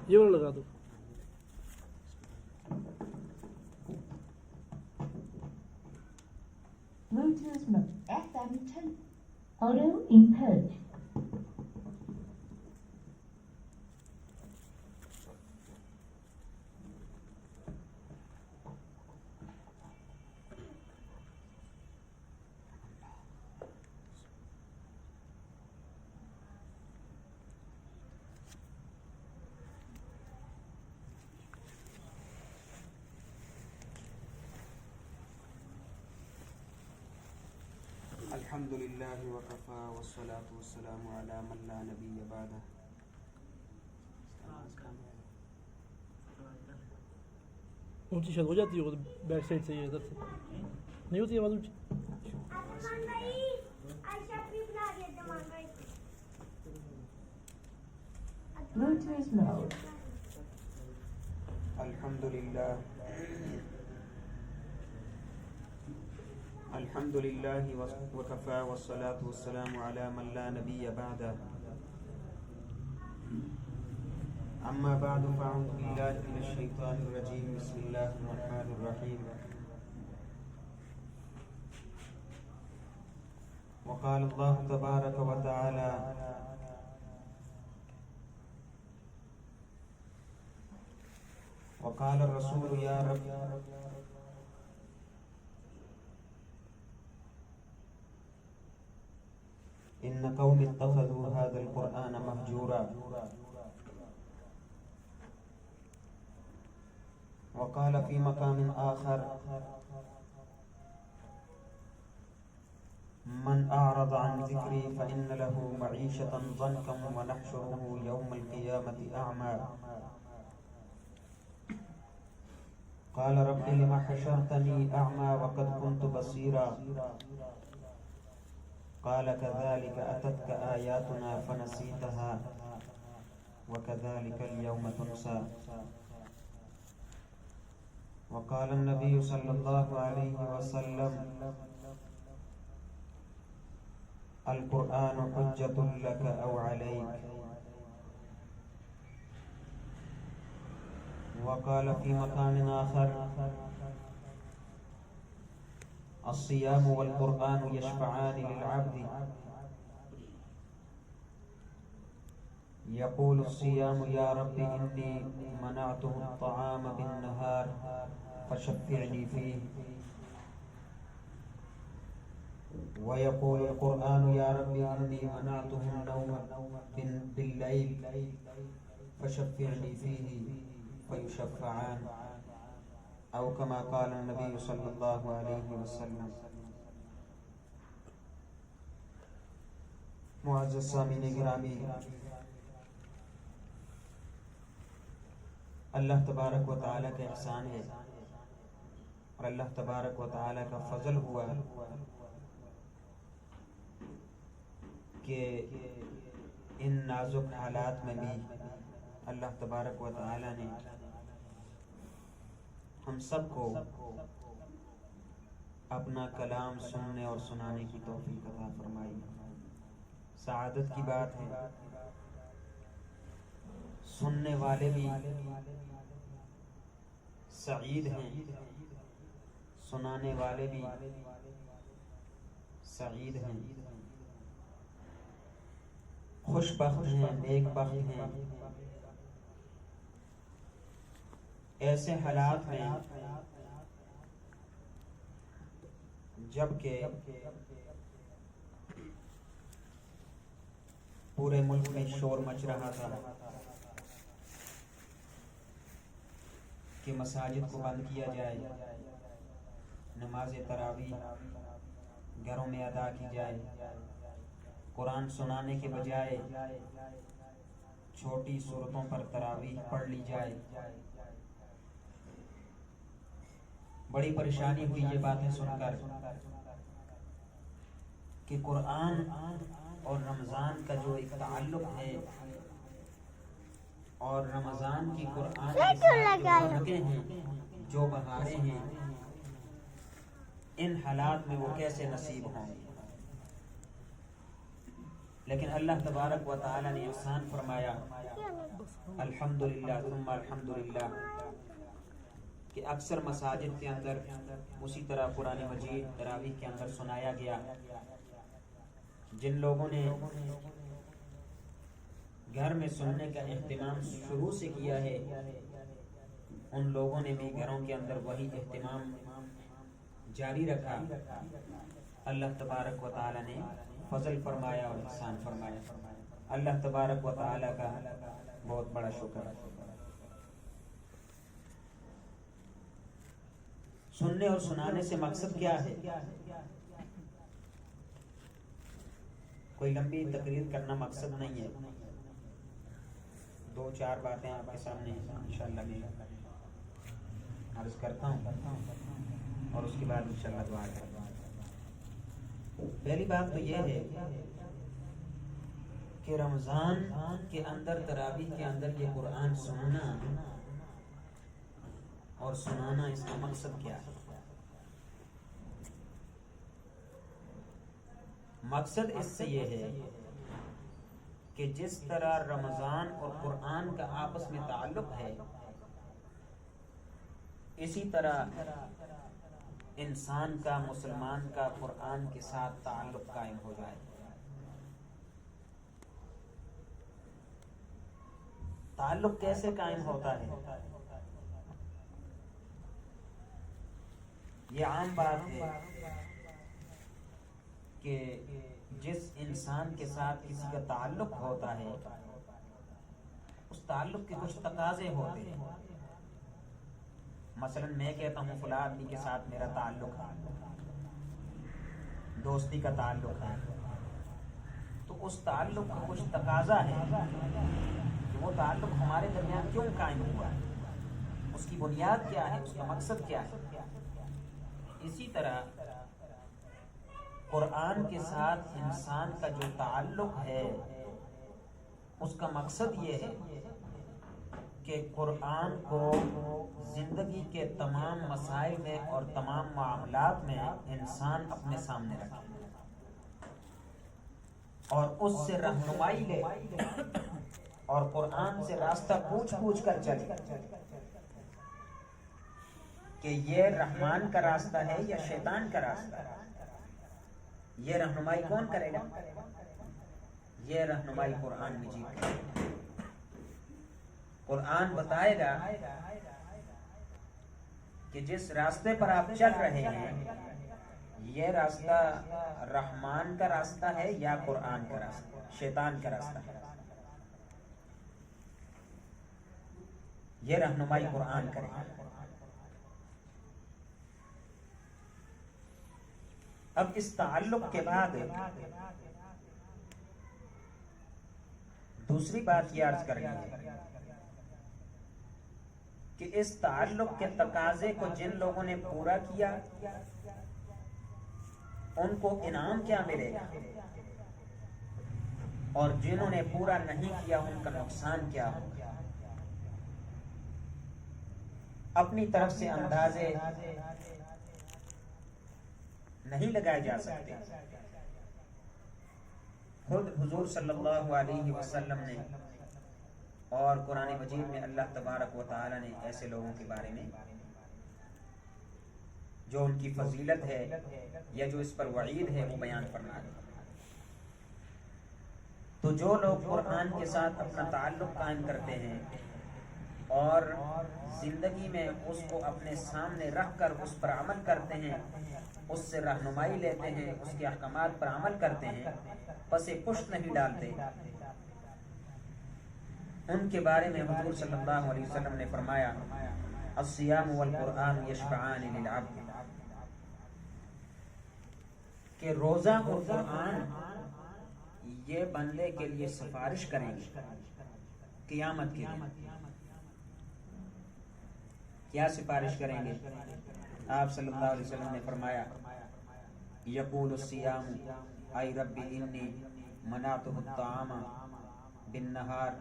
یہ والا لگا دو. Bluetooth mode FM 10. Auto input. الحمد لله وكفى والصلاة والسلام على من لا نبي بعده. اونچی شاید ہو جاتی ہے بیک سائڈ سے، یہ ادھر سے نہیں ہوتی آواز اونچی. Bluetooth mode. الحمد لله وكفى والصلاة والسلام على من لا نبي بعده. أما بعد فأعوذ بالله من الشيطان الرجيم. بسم الله الرحمن الرحيم. وقال الله تبارك وتعالى وقال الرسول يا رب إن قوم اتخذوا هذا القرآن مهجورا. وقال في مقام آخر من أعرض عن ذكري فإن له معيشة ضنكا ونحشره يوم القيامة أعمى. قال رب لم حشرتني أعمى وقد كنت بصيرا. قال كذلك أتتك آياتنا فنسيتها وكذلك اليوم تنسى. وقال النبي صلى الله عليه وسلم القرآن حجة لك أو عليك. وقال في مقام آخر الصيام والقرآن يشفعان للعبد. يقول الصيام يا رب إني منعته الطعام بالنهار فشفعني فيه. ويقول القرآن يا رب إني منعته النوم بالليل فشفعني فيه فيشفعان. أو كما قال النبي صلى الله عليه وسلم. معزز سامعین گرامی، اللہ تبارک و تعالیٰ کا احسان ہے اور اللہ تبارک و تعالیٰ کا فضل ہوا کہ ان نازک حالات میں بھی اللہ تبارک و تعالیٰ نے ہم سب کو اپنا کلام سننے اور سنانے کی توفیق عطا فرمائی. سعادت کی بات ہے، سننے والے بھی سعید ہیں، سنانے والے بھی سعید ہیں، خوش بخت ہیں، نیک بخت ہیں. ایسے حالات میں جبکہ پورے ملک میں شور مچ رہا تھا کہ مساجد کو بند کیا جائے، نماز تراویح گھروں میں ادا کی جائے، قرآن سنانے کے بجائے چھوٹی سورتوں پر تراویح پڑھ لی جائے. بڑی پریشانی ہوئی یہ باتیں سن کر کہ قرآن اور رمضان کا جو ایک تعلق ہے اور رمضان کی قرآن کے ساتھ جو برکتیں ہیں، جو بہاریں ہیں، ان حالات میں وہ کیسے نصیب ہوں. لیکن اللہ تبارک و تعالی نے احسان فرمایا، الحمدللہ ثم الحمدللہ، کہ اکثر مساجد کے اندر اسی طرح قرآن مجید تراویح کے اندر سنایا گیا۔ جن لوگوں نے گھر میں سننے کا اہتمام شروع سے کیا ہے، ان لوگوں نے بھی گھروں کے اندر وہی اہتمام جاری رکھا۔ اللہ تبارک و تعالی نے فضل فرمایا اور احسان فرمایا۔ اللہ تبارک و تعالی کا بہت بڑا شکر ہے۔ سننے اور سنانے سے مقصد کیا ہے؟ کوئی لمبی تقریر کرنا مقصد نہیں ہے، 2-4 باتیں آپ کے سامنے انشاءاللہ میں عرض کرتا ہوں اور اس کے بعد انشاءاللہ دعا کرتا ہوں۔ پہلی بات تو یہ ہے کہ رمضان کے اندر تراویح کے اندر یہ قرآن سننا اور سنانا، اس کا مقصد کیا ہے؟ مقصد اس سے یہ ہے کہ جس طرح رمضان اور قرآن کا آپس میں تعلق ہے، اسی طرح انسان کا، مسلمان کا قرآن کے ساتھ تعلق قائم ہو جائے۔ تعلق کیسے قائم ہوتا ہے؟ یہ عام بات ہے کہ جس انسان کے ساتھ کسی کا تعلق ہوتا ہے، اس تعلق کے کچھ تقاضے ہوتے ہیں۔ مثلا میں کہتا ہوں فلاں آدمی کے ساتھ میرا تعلق ہے، دوستی کا تعلق ہے، تو اس تعلق کا کچھ تقاضا ہے کہ وہ تعلق ہمارے درمیان کیوں قائم ہوا ہے، اس کی بنیاد کیا ہے، اس کا مقصد کیا ہے۔ اسی طرح قرآن کے ساتھ انسان کا جو تعلق ہے، اس کا مقصد یہ ہے کہ قرآن کو زندگی کے تمام مسائل میں اور تمام معاملات میں انسان اپنے سامنے رکھے اور اس سے رہنمائی لے اور قرآن سے راستہ پوچھ کر چلے کہ یہ رحمان کا راستہ ہے یا شیطان کا راستہ ہے۔ یہ رہنمائی کون کرے گا؟ یہ رہنمائی قرآن مجید کرے گا۔ قرآن بتائے گا کہ جس راستے پر آپ چل رہے ہیں، یہ راستہ رحمان کا راستہ ہے یا قرآن کا راستہ، شیطان کا راستہ ہے۔ یہ رہنمائی قرآن کرے گا۔ اب اس تعلق کے بعد دوسری بات یہ عرض کرنی ہے کہ اس تعلق کے تقاضے کو جن لوگوں نے پورا کیا ان کو انعام کیا ملے گا، اور جنہوں نے پورا نہیں کیا ان کا نقصان کیا ہوگا۔ اپنی طرف سے اندازے نہیں لگائے جا سکتے۔ خود حضور صلی اللہ علیہ وسلم نے اور قرآن مجید میں اللہ تبارک و تعالی نے ایسے لوگوں کے بارے میں جو ان کی فضیلت ہے یا جو اس پر وعید ہے وہ بیان فرما دیا۔ تو جو لوگ قرآن کے ساتھ اپنا تعلق قائم کرتے ہیں اور زندگی میں اس کو اپنے سامنے رکھ کر اس پر عمل کرتے ہیں، اس سے رہنمائی لیتے ہیں، اس کے احکامات پر عمل کرتے ہیں، پس پشت نہیں ڈالتے، ان کے بارے میں حضور صلی اللہ علیہ وسلم نے فرمایا الصیام والقرآن یشفعان للعبد، کہ روزہ اور قرآن یہ بندے کے لیے سفارش کریں گے قیامت کے دن۔ کیا سفارش کریں گے؟ آپ صلی اللہ علیہ وسلم نے فرمایا یقول الصیام ای رب انی منعتہ الطعام بالنہار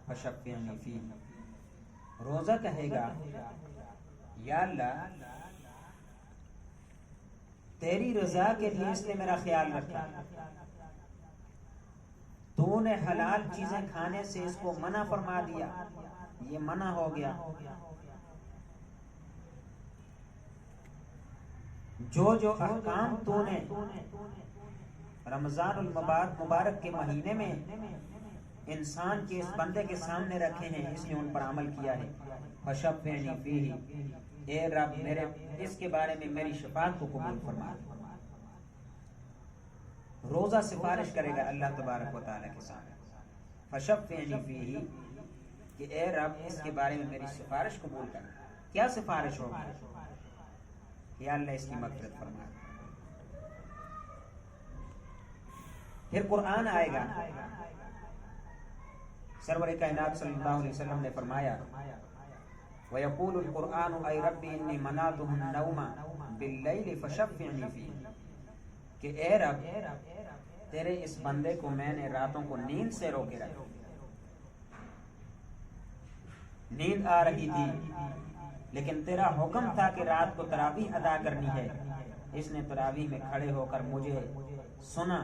فشفعنی فیہ، روزہ کہے گا یا اللہ تیری رضا کے لیے اس نے میرا خیال رکھا، تو نے حلال چیزیں کھانے سے اس کو منع فرما دیا، یہ منع ہو گیا۔ جو احکام تو نے رمضان المبارک کے مہینے میں انسان کے اس بندے کے سامنے رکھے ہیں، اس نے ان پر عمل کیا ہے۔ فشفعنی فیہ، اے رب میرے اس کے بارے میں میری شفاعت کو قبول فرما۔ روزہ سفارش کرے گا اللہ تبارک و تعالیٰ کے سامنے، فشفعنی فیہ، کہ اے رب اس کے بارے میں میری سفارش قبول کر۔ کیا سفارش ہوگی؟ یا اللہ اس کی مغفرت فرما۔ پھر قرآن آئے گا، سرور کائنات صلی اللہ علیہ وسلم نے فرمایا وَيَقُولُ الْقُرْآنُ اَيْ رَبِّ إِنِّي مَنَعْتُهُ النَّوْمَ بِاللَّيْلِ فَشَفِّعْنِي فِيهِ، کہ اے رب تیرے اس بندے کو میں نے راتوں کو نیند سے روکے رکھا، نیند آ رہی تھی لیکن تیرا حکم تھا کہ رات کو تراویح ادا کرنی ہے، اس نے تراویح میں کھڑے ہو کر مجھے سنا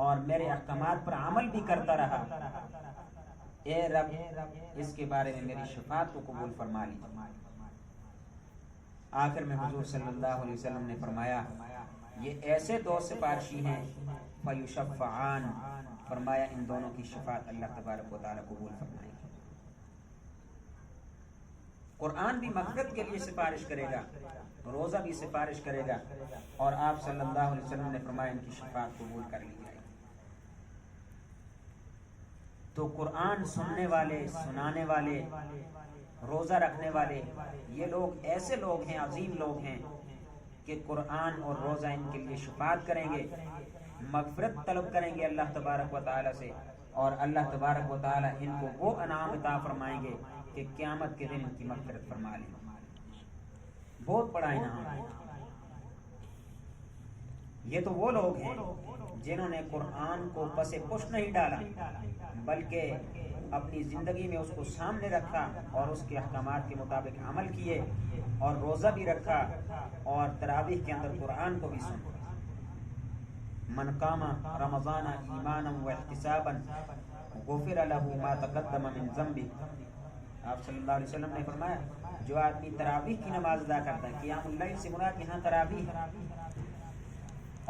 اور میرے احکامات پر عمل بھی کرتا رہا، اے رب اس کے بارے میں میری شفاعت کو قبول فرما لی۔ آخر میں حضور صلی اللہ علیہ وسلم نے فرمایا یہ ایسے دو سفارشی ہیں فیشفعان، فرمایا ان دونوں کی شفاعت اللہ تبارک و تعالی قبول فرمائے گا۔ قرآن بھی مغفرت کے لیے سفارش کرے گا، روزہ بھی سفارش کرے گا، اور آپ صلی اللہ علیہ وسلم نے فرمایا ان کی شفاعت قبول کر لی جائے گی۔ تو قرآن سننے والے، سنانے والے، روزہ رکھنے والے، یہ لوگ ایسے لوگ ہیں، عظیم لوگ ہیں کہ قرآن اور روزہ ان کے لیے شفاعت کریں گے، مغفرت طلب کریں گے اللہ تبارک و تعالی سے، اور اللہ تبارک و تعالی ان کو وہ انعام عطا فرمائیں گے کہ قیامت کے دن ان کی مغفرت فرما لیں گے۔ بہت بڑا انعام ہے۔ یہ تو وہ لوگ ہیں جنہوں نے قرآن کو پس پشت نہیں ڈالا بلکہ اپنی زندگی میں اس کو سامنے رکھا اور اس کے احکامات کے مطابق عمل کیے، اور روزہ بھی رکھا اور تراویح کے اندر قرآن کو بھی سنا۔ من قام رمضان ایمانا واحتسابا غفر له ما تقدم من ذنبه، آپ صلی اللہ علیہ وسلم نے فرمایا جو آدمی تراویح کی نماز ادا کرتا ہے، قیام اللیل سے مراد یہاں تراویح ہے،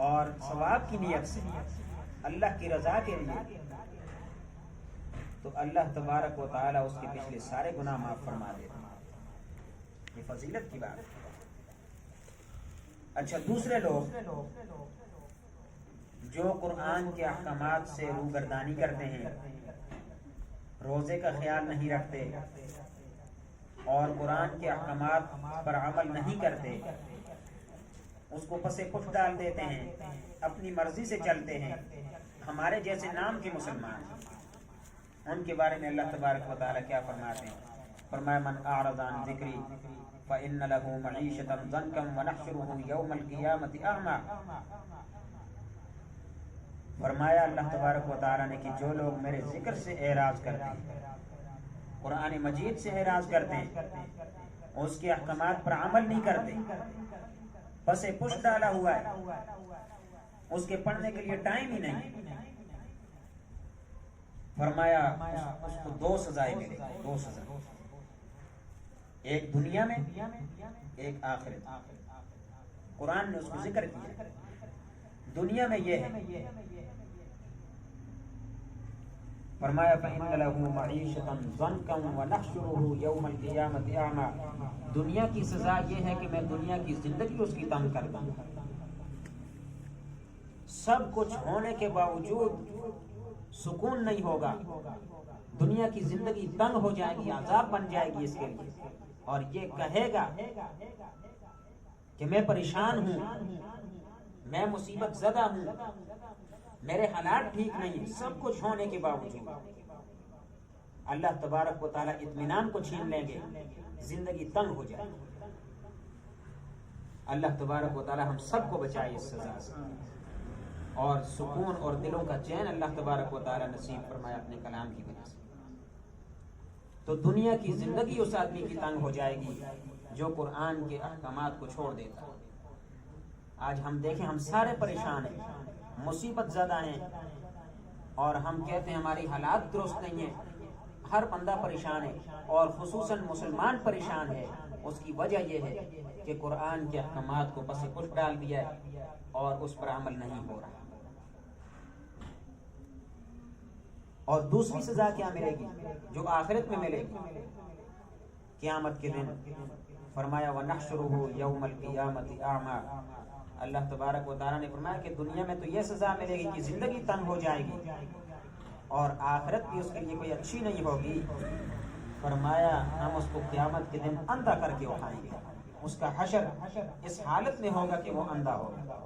اور ثواب کی نیت سے اللہ کی رضا کے لیے، تو اللہ تبارک و تعالی اس کے پچھلے سارے گناہ معاف فرما دیتا ہے۔ یہ فضیلت کی بات ہے۔ اچھا، دوسرے لوگ جو قرآن کے احکامات سے روگردانی کرتے ہیں، روزے کا خیال نہیں رکھتے اور قرآن کے احکامات پر عمل نہیں کرتے، اس کو پس پشت ڈال دیتے ہیں، اپنی مرضی سے چلتے ہیں، ہمارے جیسے نام کے مسلمان، ان کے بارے میں اللہ تبارک و تعالی کیا فرماتے ہیں؟ فرمایا من اعرض عن ذکری فإن له معیشة ضنکا ونحشره یوم القیامت اعمی، فرمایا اللہ تبارک و تعالی نے کہ جو لوگ میرے ذکر سے اعراض کرتے ہیں، قرآن مجید سے اعراض کرتے ہیں، اس کے احکامات پر عمل نہیں کرتے، بس پشت ڈالا ہوا ہے، اس کے پڑھنے کے لیے ٹائم ہی نہیں، فرمایا اس کو دو سزائیں ملے گی، دو سزائیں، ایک دنیا میں، ایک آخرت۔ قرآن نے اس کو ذکر کیا، دنیا میں یہ ہے، فرمایا فَإِنَّ لَهُ مَعِيشَةً ضَنْكًا وَنَحْشُرُهُ يَوْمَ الْقِيَامَةِ أَعْمَى، دنیا کی سزا یہ ہے کہ میں دنیا کی زندگی اس کی تنگ کرتا ہوں، سب کچھ ہونے کے باوجود سکون نہیں ہوگا، دنیا کی زندگی تنگ ہو جائے گی، عذاب بن جائے گی اس کے لیے، اور یہ کہے گا کہ میں پریشان ہوں، میں مصیبت زدہ ہوں، میرے حالات ٹھیک نہیں، سب کچھ ہونے کے باوجود اللہ تبارک و تعالی اطمینان کو چھین لیں گے، زندگی تنگ ہو جائے۔ اللہ تبارک و تعالی ہم سب کو بچائے اس سزا سے، اور سکون اور دلوں کا چین اللہ تبارک و تعالی نصیب فرمائے اپنے کلام کی وجہ سے۔ تو دنیا کی زندگی اس آدمی کی تنگ ہو جائے گی جو قرآن کے احکامات کو چھوڑ دیتا ہے۔ آج ہم دیکھیں، ہم سارے پریشان ہیں، مصیبت زدہ ہیں، اور ہم کہتے ہیں ہماری حالات درست نہیں ہیں، ہر بندہ پریشان ہے اور خصوصاً مسلمان پریشان ہے، اس کی وجہ یہ ہے کہ قرآن کے احکامات کو پس پش ڈال دیا ہے اور اس پر عمل نہیں ہو رہا۔ اور دوسری سزا کیا ملے گی جو آخرت میں ملے گی قیامت کے دن؟ فرمایا وَنَحْشُرُهُ يَوْمَ الْقِيَامَةِ أَعْمَى۔ اللہ تبارک و تعالیٰ نے فرمایا کہ دنیا میں تو یہ سزا ملے گی کہ زندگی تنگ ہو جائے گی اور آخرت بھی اس کے لیے کوئی اچھی نہیں ہوگی۔ فرمایا ہم اس کو قیامت کے دن اندھا کر کے اٹھائیں گے، اس کا حشر اس حالت میں ہوگا کہ وہ اندھا ہوگا۔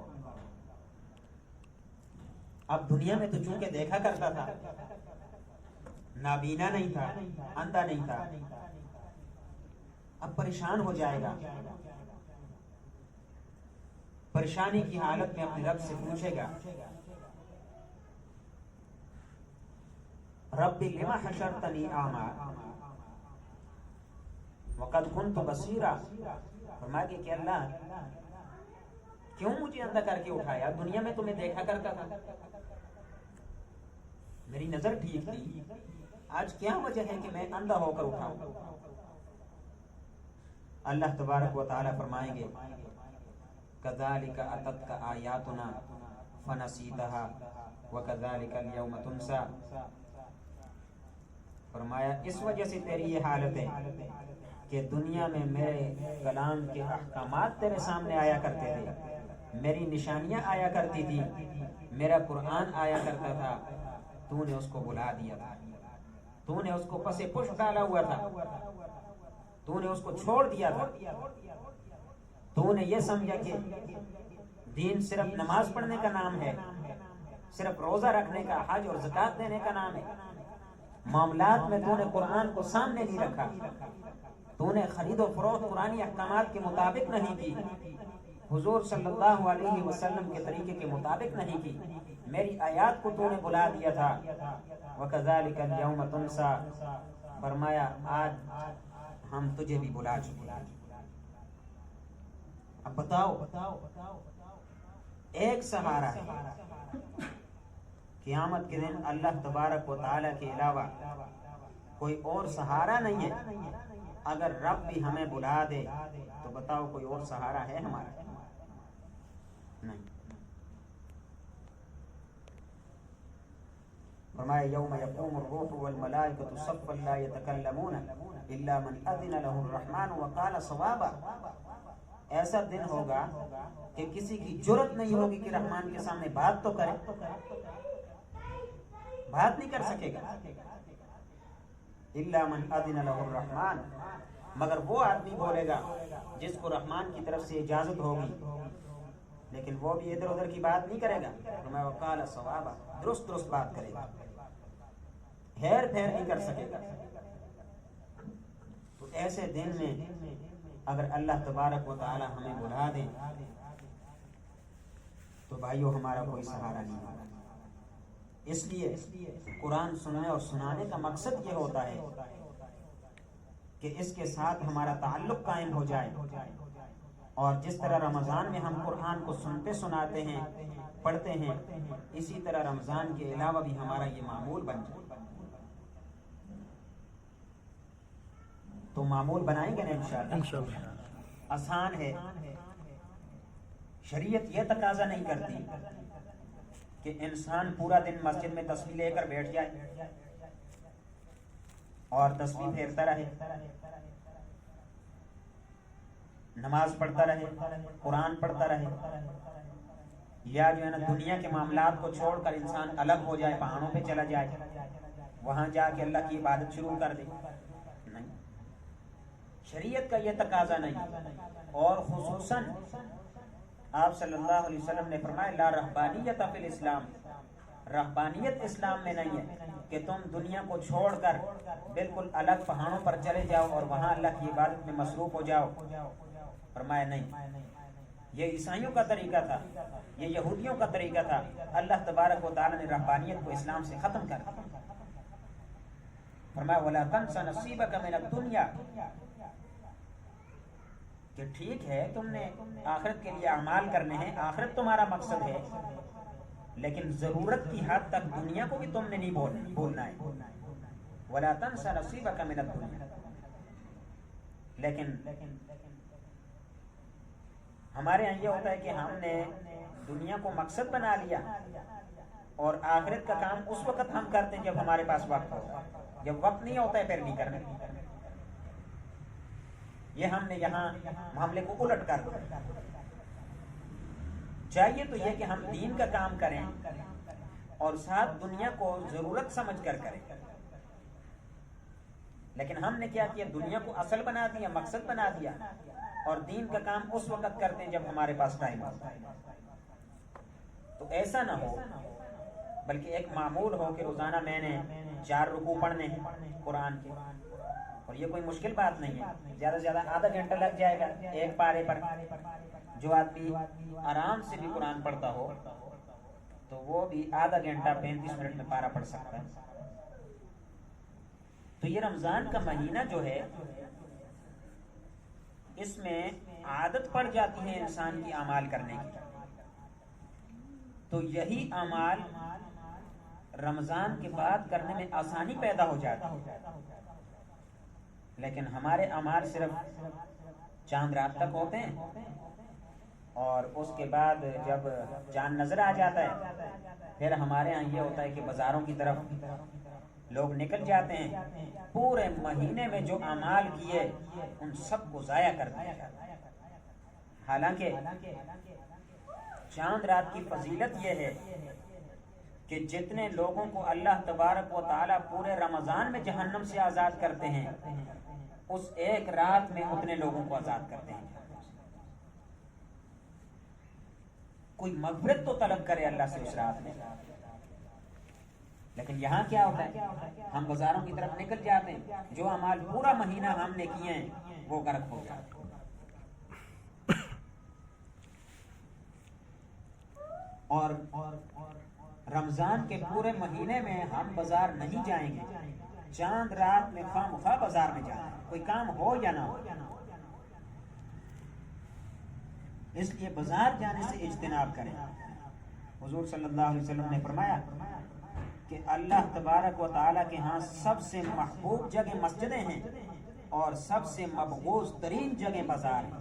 اب دنیا میں تو چونکہ دیکھا کرتا تھا، نابینا نہیں تھا، اندھا نہیں تھا، اب پریشان ہو جائے گا، پریشانی کی حالت میں اپنے رب سے پوچھے گا رب لما حشرتنی اعمی وقد كنت بصیرا۔ فرمایا کہ اللہ کیوں مجھے اندھا کر کے اٹھایا؟ دنیا میں تمہیں دیکھا کرتا تھا، میری نظر ٹھیک تھی، آج کیا وجہ ہے کہ میں اندھا ہو کر اٹھاؤں؟ اللہ تبارک و تعالی فرمائیں گے کذالک اتتک آیاتنا فنسیتها وکذالک اليوم تنسی۔ فرمایا اس وجہ سے تیری یہ حالت ہے کہ دنیا میں میرے کلام کے احکامات تیرے سامنے آیا کرتے تھے، میری نشانیاں آیا کرتی تھی، میرا قرآن آیا کرتا تھا، تو نے اس کو بلا دیا تھا، تو نے اس کو پس پش ڈالا ہوا تھا، تو نے اس کو چھوڑ دیا تھا، تو نے یہ سمجھا کہ دین صرف نماز پڑھنے کا نام ہے، صرف روزہ رکھنے کا، حج اور زکوٰۃ دینے کا نام ہے۔ معاملات میں تو نے قرآن کو سامنے نہیں رکھا، تو نے خرید و فروخت قرآنی احکامات کے مطابق نہیں کی، حضور صلی اللہ علیہ وسلم کے طریقے کے مطابق نہیں کی، میری آیات کو تو نے بلا دیا تھا۔ وَكَذَلِكَ الْيَوْمَ تُنْسَى۔ فرمایا آج ہم تجھے بھی بلا چکے۔ اب بتاؤ ایک سہارا ہے، قیامت کے دن اللہ تبارک و تعالی کے علاوہ کوئی اور سہارا نہیں ہے۔ اگر رب بھی ہمیں بلا دے تو بتاؤ کوئی اور سہارا ہے ہمارا؟ نہیں۔ فرمایا یوم یقوم الروح والملائکۃ صفا لا یتکلمون الا من اذن له الرحمن وقال صوابا۔ ایسا دن ہوگا کہ کسی کی جرت نہیں ہوگی کہ رحمان کے سامنے بات تو کرے، بات نہیں کر سکے گا۔ الا من اذن له الرحمن، مگر وہ آدمی بولے گا جس کو رحمان کی طرف سے اجازت ہوگی، لیکن وہ بھی ادھر ادھر کی بات نہیں کرے گا۔ فرمایا وقال صوابا، درست بات کرے گا، ہیر پھیر نہیں کر سکے گا۔ تو ایسے دن میں اگر اللہ تبارک و تعالی ہمیں بلا دے تو بھائیو ہمارا کوئی سہارا نہیں ہوگا۔ اس لیے قرآن سننے اور سنانے کا مقصد یہ ہوتا ہے کہ اس کے ساتھ ہمارا تعلق قائم ہو جائے، اور جس طرح رمضان میں ہم قرآن کو سنتے سناتے ہیں، پڑھتے ہیں، اسی طرح رمضان کے علاوہ بھی ہمارا یہ معمول بن جائے۔ تو معمول بنائیں گے نا انشاءاللہ؟ آسان ہے، شریعت یہ تقاضا نہیں کرتی کہ انسان پورا دن مسجد میں تسبیح لے کر بیٹھ جائے اور تسبیح پھیرتا رہے، نماز پڑھتا رہے، قرآن پڑھتا رہے، یا جو ہے نا دنیا کے معاملات کو چھوڑ کر انسان الگ ہو جائے، پہاڑوں پہ چلا جائے، وہاں جا کے اللہ کی عبادت شروع کر دے۔ نہیں، شریعت کا یہ تقاضا نہیں۔ اور خصوصاً آپ صلی اللہ علیہ وسلم نے فرمایا لا رہبانیت فی الاسلام، رہبانیت اسلام میں نہیں ہے کہ تم دنیا کو چھوڑ کر بالکل الگ پہاڑوں پر چلے جاؤ اور وہاں اللہ کی عبادت میں مصروف ہو جاؤ۔ فرمایا نہیں، یہ عیسائیوں کا طریقہ تھا، یہ یہودیوں کا طریقہ تھا۔ اللہ تبارک و تعالی نے رہبانیت کو اسلام سے ختم کر دیا۔ فرمایا وَلَا تَنْسَ نَصِيبَكَ مِنَ الدُّنْيَا، کہ ٹھیک ہے تم نے آخرت کے لیے اعمال کرنے ہیں، آخرت تمہارا مقصد ہے، لیکن ضرورت کی حد تک دنیا کو بھی تم نے نہیں بھولنا ہے. وَلَا تَنْسَ نَصِيبَكَ مِنَ الدُّنْيَا. لیکن ہمارے یہاں یہ ہوتا ہے کہ ہم نے دنیا کو مقصد بنا لیا اور آخرت کا کام اس وقت ہم کرتے ہیں جب ہمارے پاس وقت ہوتا ہے. جب وقت نہیں ہوتا ہے پھر نہیں کرنا. یہ ہم نے یہاں معاملے کو الٹ کر دیا. چاہیے تو یہ کہ ہم دین کا کام کریں اور ساتھ دنیا کو ضرورت سمجھ کر کریں. لیکن ہم نے کیا کیا؟ دنیا کو اصل بنا دیا، مقصد بنا دیا، اور دین کا کام اس وقت کرتے ہیں جب ہمارے پاس ٹائم ہوتا ہے. تو ایسا نہ ہو، بلکہ ایک معمول ہو کہ روزانہ میں نے 4 رکوع پڑھنے ہیں قرآن کے. اور یہ کوئی مشکل بات نہیں ہے، زیادہ سے زیادہ آدھا گھنٹہ لگ جائے گا ایک پارے پر. جو آدمی آرام سے بھی قرآن پڑھتا ہو تو وہ بھی آدھا گھنٹہ 35 منٹ میں پارہ پڑھ سکتا ہے. تو یہ رمضان کا مہینہ جو ہے اس میں عادت پڑ جاتی ہے انسان کی اعمال کرنے کی. تو یہی اعمال رمضان کے بعد کرنے میں آسانی پیدا ہو جاتی ہے. لیکن ہمارے اعمال صرف چاند رات تک ہوتے ہیں اور اس کے بعد جب چاند نظر آ جاتا ہے پھر ہمارے ہاں یہ ہوتا ہے کہ بازاروں کی طرف لوگ نکل جاتے ہیں. پورے مہینے میں جو اعمال کیے ان سب کو ضائع کر دیا جاتا ہے. حالانکہ چاند رات کی فضیلت یہ ہے کہ جتنے لوگوں کو اللہ تبارک و تعالی پورے رمضان میں جہنم سے آزاد کرتے ہیں اس ایک رات میں اتنے لوگوں کو آزاد کرتے ہیں. کوئی مغفرت تو طلب کرے اللہ سے اس رات میں. لیکن یہاں کیا ہوتا ہے؟ ہم بازاروں کی طرف نکل جاتے ہیں، جو اعمال پورا مہینہ ہم نے کیے ہیں وہ غرق ہو جاتے ہیں. اور رمضان کے پورے مہینے میں ہم بازار نہیں جائیں گے. چاند رات میں خواہ مخواہ بازار میں جانا ہے، کوئی کام ہو یا نہ ہو. اس لیے بازار جانے سے اجتناب کریں. حضور صلی اللہ علیہ وسلم نے فرمایا کہ اللہ تبارک و تعالیٰ کے ہاں سب سے محبوب جگہ مسجدیں ہیں اور سب سے مبغوض ترین جگہ بازار ہیں.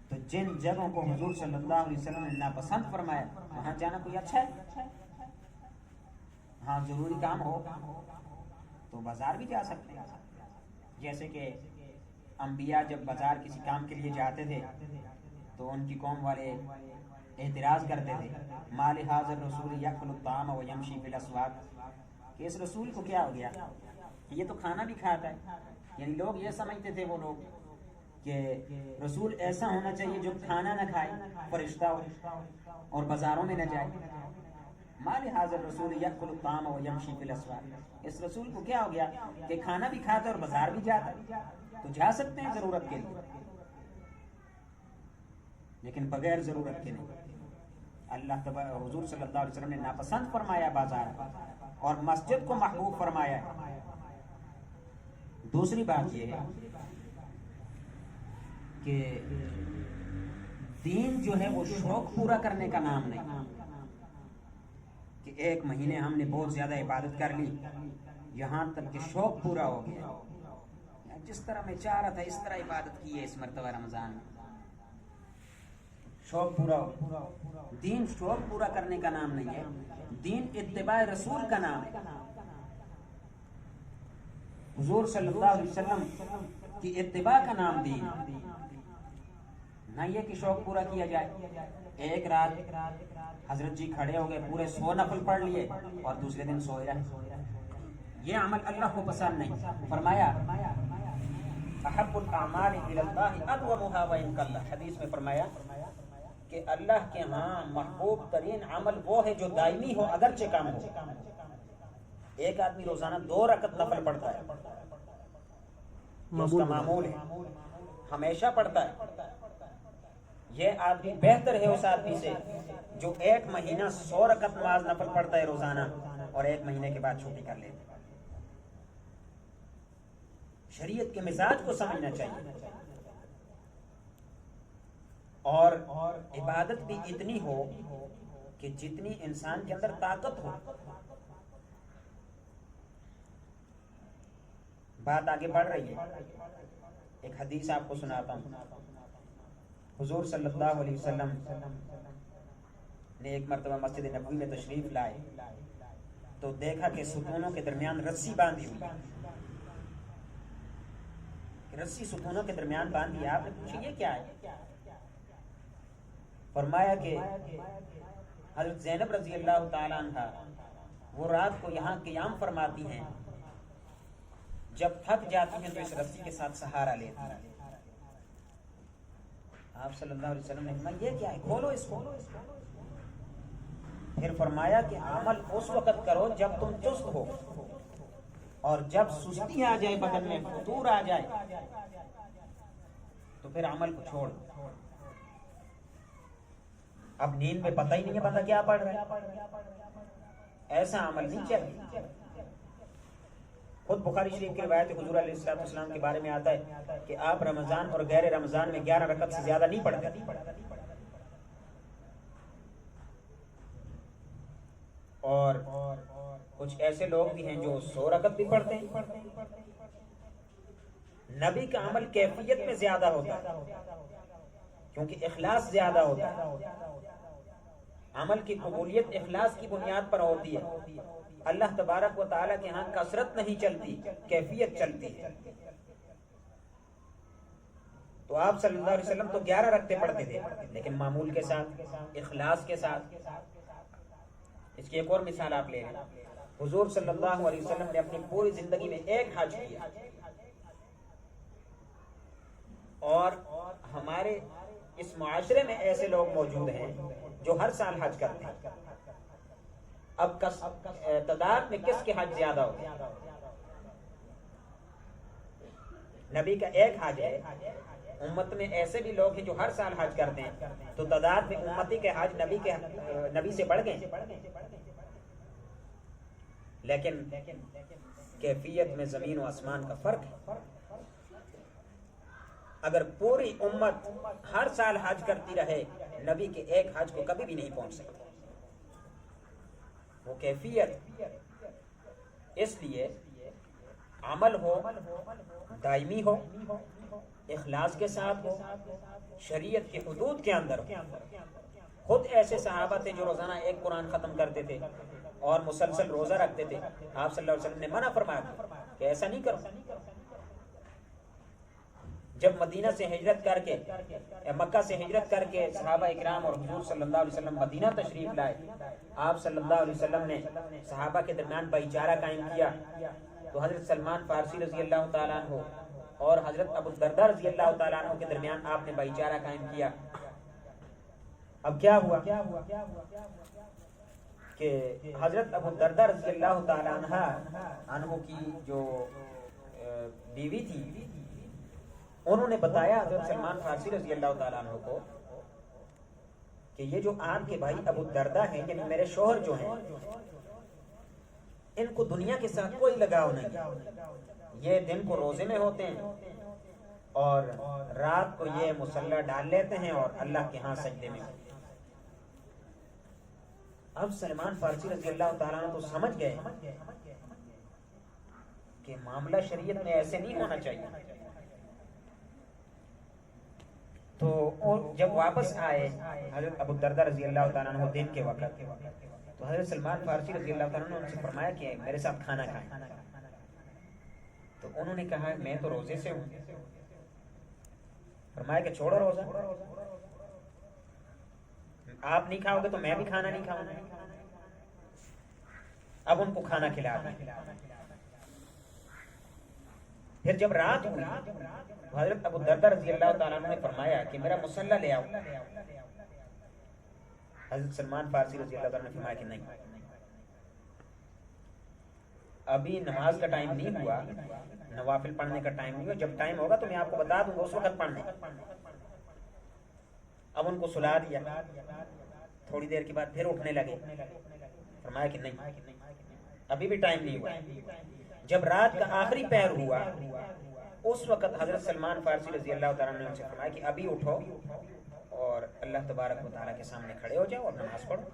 تو جن جگہوں کو حضور صلی اللہ علیہ وسلم نے ناپسند فرمایا وہاں جانا کوئی اچھا ہے. ہاں ضروری کام ہو تو بازار بھی جا سکتے ہیں. جیسے کہ انبیاء جب بازار کسی کام کے لیے جاتے تھے تو ان کی قوم والے اعتراض کرتے تھے، مال حاضر رسول یاکل الطعام و یمشی فی الاسواق، کہ اس رسول کو کیا ہو گیا، یہ تو کھانا بھی کھاتا ہے. یعنی لوگ یہ سمجھتے تھے وہ لوگ کہ رسول ایسا ہونا چاہیے جو کھانا نہ کھائے، فرشتہ ہو اور بازاروں میں نہ جائے. مال حاضر رسول یاکل الطعام و یمشی فی الاسواق، اس رسول کو کیا ہو گیا کہ کھانا بھی کھاتا ہے اور بازار بھی جاتا ہے. تو جا سکتے ہیں ضرورت کے لیے لیکن بغیر ضرورت کے نہیں. اللہ حضور صلی اللہ علیہ وسلم نے ناپسند فرمایا بازار اور مسجد کو محبوب فرمایا ہے. دوسری بات یہ ہے کہ دین جو ہے وہ شوق پورا کرنے کا نام نہیں کہ ایک مہینے ہم نے بہت زیادہ عبادت کر لی یہاں تک کہ شوق پورا ہو گیا، جس طرح میں چاہ رہا تھا اس طرح عبادت کی ہے اس مرتبہ رمضان میں، شوق پورا ہو. دین شوق پورا کرنے کا نام نہیں ہے، دین اتباع رسول کا نام ہے. حضور صلی اللہ علیہ وسلم کی اتباع کا نام دین ہے. نہ یہ کہ شوق پورا کیا جائے، ایک رات حضرت جی کھڑے ہو گئے پورے 100 نفل پڑھ لیے اور دوسرے دن سوئے رہے. یہ عمل اللہ کو پسند نہیں. فرمایا احب الاعمال الی اللہ ادومها وان قل، حدیث میں فرمایا کہ اللہ کے ہاں محبوب ترین عمل وہ ہے جو دائمی ہو اگرچہ کم ہو. ایک آدمی روزانہ 2 رکعت نفل پڑھتا ہے، اس کا معمول ہے، ہمیشہ پڑھتا ہے. یہ آدمی بہتر ہے اس آدمی سے جو 1 مہینہ 100 رکعت نماز نفل پڑھتا ہے روزانہ اور 1 مہینے کے بعد چھٹی کر لیتا ہے. شریعت کے مزاج کو سمجھنا چاہیے. اور عبادت بھی اتنی ہو کہ جتنی انسان کے اندر طاقت ہو. بات آگے بڑھ رہی ہے. ایک حدیث آپ کو سناتا ہوں. حضور صلی اللہ علیہ وسلم نے ایک مرتبہ مسجد نبوی میں تشریف لائے تو دیکھا کہ ستونوں کے درمیان رسی باندھی ہوئی ہے. رسی ستونوں کے درمیان باندھی ہے. آپ نے پوچھا یہ کیا ہے؟ فرمایا کہ حضرت زینب رضی اللہ تعالی عنہ وہ رات کو یہاں قیام فرماتی ہیں، جب تھک جاتی ہیں تو اس رسی کے ساتھ سہارا لیتی ہیں. آپ صلی اللہ علیہ وسلم نے فرمایا یہ کیا ہے، کھولو اس کو. پھر فرمایا کہ عمل اس وقت کرو جب تم چست ہو، اور جب سستی آ جائے، بدن میں فتور آ جائے تو پھر عمل کو چھوڑ دو. اب نیند میں پتہ ہی نہیں ہے بندہ کیا پڑھ رہا ہے، ایسا عمل نہیں چاہیے. خود بخاری شریف کی روایت حضور علیہ السلام کے بارے میں آتا ہے کہ آپ رمضان اور غیر رمضان میں 11 رکعت سے زیادہ نہیں پڑھتے. اور کچھ ایسے لوگ بھی ہیں جو 100 رکعت بھی پڑھتے ہیں. نبی کا عمل کیفیت میں زیادہ ہوتا ہے کیونکہ اخلاص زیادہ ہوتا ہے. عمل کی قبولیت اخلاص کی بنیاد پر ہوتی ہے. اللہ تبارک و تعالیٰ کے ہاں کثرت نہیں چلتی، کیفیت چلتی ہے. تو آپ صلی اللہ علیہ وسلم تو 11 رکعتیں پڑھتے تھے لیکن معمول کے ساتھ، اخلاص کے ساتھ. اس کی ایک اور مثال آپ لے لیں. حضور صلی اللہ علیہ وسلم نے اپنی پوری زندگی میں ایک حج کیا، اور ہمارے اس معاشرے میں ایسے لوگ موجود ہیں جو ہر سال حج کرتے ہیں. اب تعداد میں کس کے حج زیادہ ہوتے ہیں؟ نبی کا ایک حج ہے. امت میں ایسے بھی لوگ ہیں جو ہر سال حج کرتے ہیں، تو تعداد میں امتی کے حج نبی سے بڑھ گئے. لیکن کیفیت میں زمین و آسمان کا فرق ہے. اگر پوری امت ہر سال حج کرتی رہے، نبی کے ایک حج کو کبھی بھی نہیں پہنچ سکتی. وہ کیفیت اس لیے عمل ہو، دائمی ہو، اخلاص کے ساتھ ہو، شریعت کے حدود کے اندر ہو. خود ایسے صحابہ تھے جو روزانہ ایک قرآن ختم کرتے تھے اور مسلسل روزہ رکھتے تھے. آپ صلی اللہ علیہ وسلم نے منع فرمایا کہ ایسا نہیں کرو. جب مدینہ سے ہجرت کر کے، مکہ سے ہجرت کر کے صحابہ اکرام اور حضور صلی اللہ علیہ وسلم مدینہ تشریف لائے، آپ صلی اللہ علیہ وسلم نے صحابہ کے درمیان بھائی چارہ قائم کیا. تو حضرت سلمان فارسی رضی اللہ تعالیٰ عنہ اور حضرت ابو الدرداء رضی اللہ تعالیٰ عنہ کے درمیان آپ نے بھائی چارہ قائم کیا. اب کیا ہوا کہ حضرت ابو الدرداء رضی اللہ تعالیٰ عنہ کی جو بیوی تھی، انہوں نے بتایا حضرت سلمان فارسی رضی اللہ تعالیٰ عنہ کو کہ یہ جو آپ کے بھائی ابو الدرداء ہیں، یعنی میرے شوہر جو ہیں، ان کو دنیا کے ساتھ کوئی لگاؤ نہیں. یہ دن کو روزے میں ہوتے ہیں اور رات کو یہ مصلی ڈال لیتے ہیں اور اللہ کے ہاں سجدے میں. اب سلمان فارسی رضی اللہ تعالیٰ عنہ تو سمجھ گئے کہ معاملہ شریعت میں ایسے نہیں ہونا چاہیے. تو جب واپس آئے حضرت ابو الدرداء رضی اللہ تعالیٰ عنہ دن کے وقت، تو حضرت سلمان فارسی رضی اللہ تعالیٰ عنہ نے ان سے فرمایا کہ میرے ساتھ کھانا کھائیں. تو انہوں نے کہا میں تو روزے سے ہوں. فرمایا کہ چھوڑو روزہ، آپ نہیں کھاؤ گے تو میں بھی کھانا نہیں کھاؤں گا. اب ان کو کھانا کھلا دیا. پھر جب رات ہوئی، حضرت ابو الدرداء رضی اللہ تعالیٰ عنہ نے فرمایا کہ میرا مصلی لے آؤ. حضرت سلمان فارسی رضی اللہ تعالیٰ نے فرمایا کہ نہیں، ابھی نماز کا ٹائم نہیں ہوا، نوافل پڑھنے کا ٹائم نہیں ہوا. جب ٹائم ہوگا تو میں آپ کو بتا دوں گا، اس وقت پڑھنے. اب ان کو سلا دیا. تھوڑی دیر کے بعد پھر اٹھنے لگے. فرمایا کہ نہیں، ابھی بھی ٹائم نہیں ہوا. جب رات کا آخری پہر ہوا، اس وقت حضرت سلمان فارسی رضی اللہ تعالیٰ نے ان سے فرمایا کہ ابھی اٹھو اور اللہ تبارک و تعالیٰ کے سامنے کھڑے ہو جاؤ اور نماز پڑھو.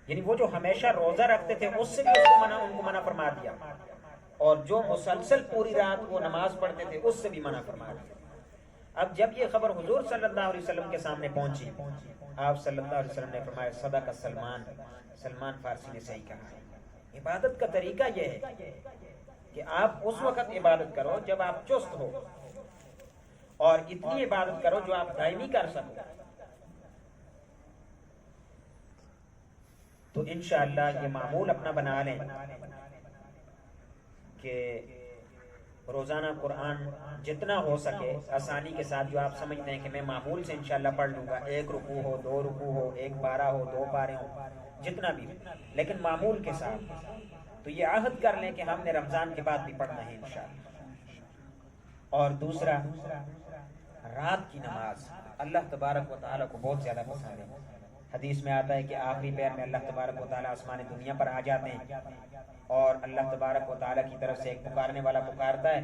یعنی وہ جو ہمیشہ روزہ رکھتے تھے اس سے بھی ان کو منع فرما دیا, اور جو مسلسل پوری رات وہ نماز پڑھتے تھے اس سے بھی منع فرما دیا. اب جب یہ خبر حضور صلی اللہ علیہ وسلم کے سامنے پہنچی, آپ صلی اللہ علیہ وسلم نے فرمایا صدق سلمان, سلمان فارسی نے صحیح کہا. عبادت کا طریقہ یہ ہے کہ آپ اس وقت عبادت کرو جب آپ چست ہو, اور اتنی عبادت کرو جو آپ دائمی کر سکو. تو انشاءاللہ یہ معمول اپنا بنا لیں کہ روزانہ قرآن جتنا ہو سکے آسانی کے ساتھ, جو آپ سمجھتے ہیں کہ میں معمول سے انشاءاللہ پڑھ لوں گا, 1 رکوع ہو, 2 رکوع ہو, 1 پارہ ہو, 2 پارے ہوں, جتنا بھی, لیکن معمول کے ساتھ. تو یہ عہد کر لیں کہ ہم نے رمضان کے بعد بھی پڑھنا ہے انشاءاللہ. اور دوسرا, رات کی نماز اللہ تبارک و تعالیٰ کو بہت زیادہ پسند ہے. حدیث میں آتا ہے کہ آخری پہر میں اللہ تبارک و تعالیٰ آسمان دنیا پر آ جاتے ہیں, اور اللہ تبارک و تعالیٰ کی طرف سے ایک پکارنے والا پکارتا ہے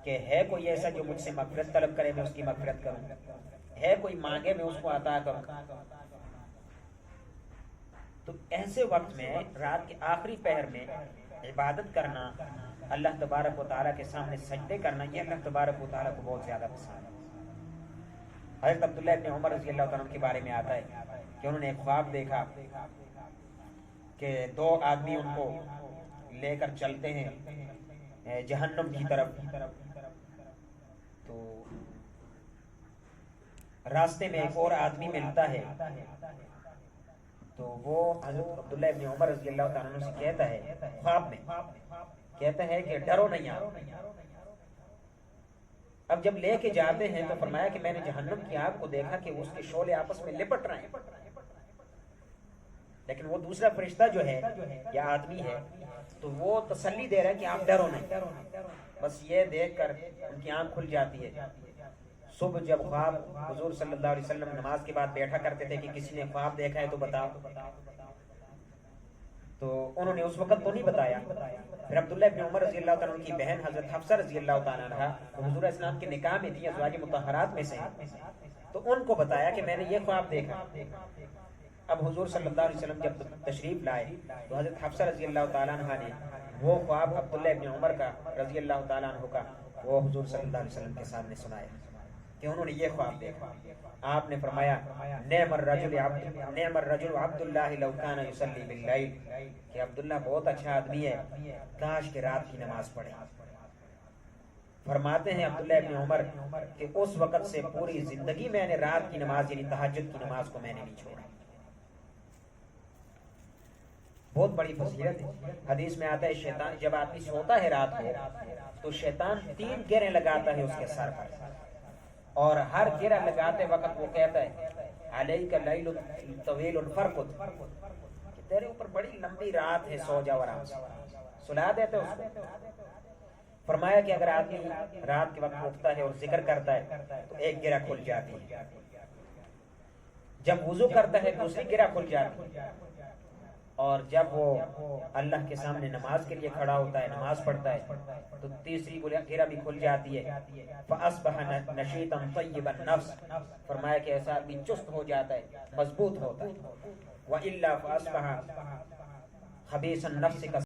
کہ ہے کوئی ایسا جو مجھ سے مغفرت طلب کرے, میں اس کی مغفرت کروں, ہے کوئی مانگے میں اس کو عطا کروں. تو ایسے وقت میں رات کے آخری پہر میں عبادت کرنا, اللہ تبارک و تعالیٰ کے سامنے سجدے کرنا, یہ اللہ تبارک و تعالیٰ کو بہت زیادہ پسند ہے. حضرت عبداللہ ابن عمر رضی اللہ تعالیٰ کے بارے میں آتا ہے کہ انہوں نے ایک خواب دیکھا کہ 2 آدمی ان کو لے کر چلتے ہیں جہنم کی طرف. تو راستے میں ایک اور آدمی ملتا ہے, تو وہ حضرت عبداللہ ابن عمر رضی اللہ تعالیٰ عنہ سے کہتا ہے, خواب میں کہتا ہے کہ ڈرو نہیں آپ. اب جب لے کے جاتے ہیں تو فرمایا کہ میں نے جہنم کی آگ کو دیکھا کہ اس کے شعلے آپس میں لپٹ رہے ہیں, لیکن وہ دوسرا فرشتہ جو ہے یا آدمی ہے تو وہ تسلی دے رہا ہے کہ آپ ڈرو نہیں. بس یہ دیکھ کر ان کی آنکھ کھل جاتی ہے. صبح جب خواب, حضور صلی اللہ علیہ وسلم نماز کے بعد بیٹھا کرتے تھے کہ کسی نے خواب دیکھا ہے تو بتاؤ, تو انہوں نے اس وقت تو نہیں بتایا. پھر عبداللہ ابن عمر رضی اللہ تعالیٰ عنہ کی بہن حضرت حفصہ رضی اللہ تعالیٰ عنہ حضور اسلام کے نکاح میں تھی, ازواج مطہرات میں سے, تو ان کو بتایا کہ میں نے یہ خواب دیکھا. اب حضور صلی اللہ علیہ وسلم جب تشریف لائے تو حضرت حفصہ رضی اللہ تعالیٰ عنہ نے وہ خواب عبداللہ ابن عمر کا رضی اللہ تعالیٰ عنہ کا وہ حضور صلی اللہ علیہ وسلم کے سامنے سنایا کہ انہوں نے یہ خواب دیکھا. آپ نے فرمایا نعم الرجل عبداللہ لو کان یصلی باللیل, کہ عبداللہ بہت اچھا آدمی ہے, کاش کہ رات کی نماز پڑھے. فرماتے ہیں عبداللہ ابن عمر کہ اس وقت سے پوری زندگی میں نے رات کی نماز یعنی تہجد کی نماز کو میں نے نہیں چھوڑا. بہت بڑی فضیلت ہے. حدیث میں آتا ہے شیطان جب آدمی سوتا ہے رات کو تو شیطان 3 گیریں لگاتا ہے اس کے سر پر, اور ہر گرہ لگاتے وقت وہ کہتا ہے علیک اللیل طویل فرقد, کہ تیرے اوپر بڑی لمبی رات ہے, سو جا آرام سے. سلا دیتے اس کو. فرمایا کہ اگر آدمی رات کے وقت اٹھتا ہے اور ذکر کرتا ہے تو ایک گرہ کھل جاتی ہے, جب وضو کرتا ہے دوسری گرہ کھل جاتی ہے, اور جب وہ اللہ کے سامنے نماز کے لیے کھڑا ہوتا ہے, نماز پڑھتا ہے, تو تیسری گرہ بھی کھل جاتی ہے. فَأَصْبَحَ نَشِيطًا طَيِّبَ النَّفْسِ, فرمایا کہ ایسا آدمی چست ہو جاتا ہے, مضبوط ہوتا ہے. وَإِلَّا فَأَصْبَحَ خَبِيثَ النَّفْسِ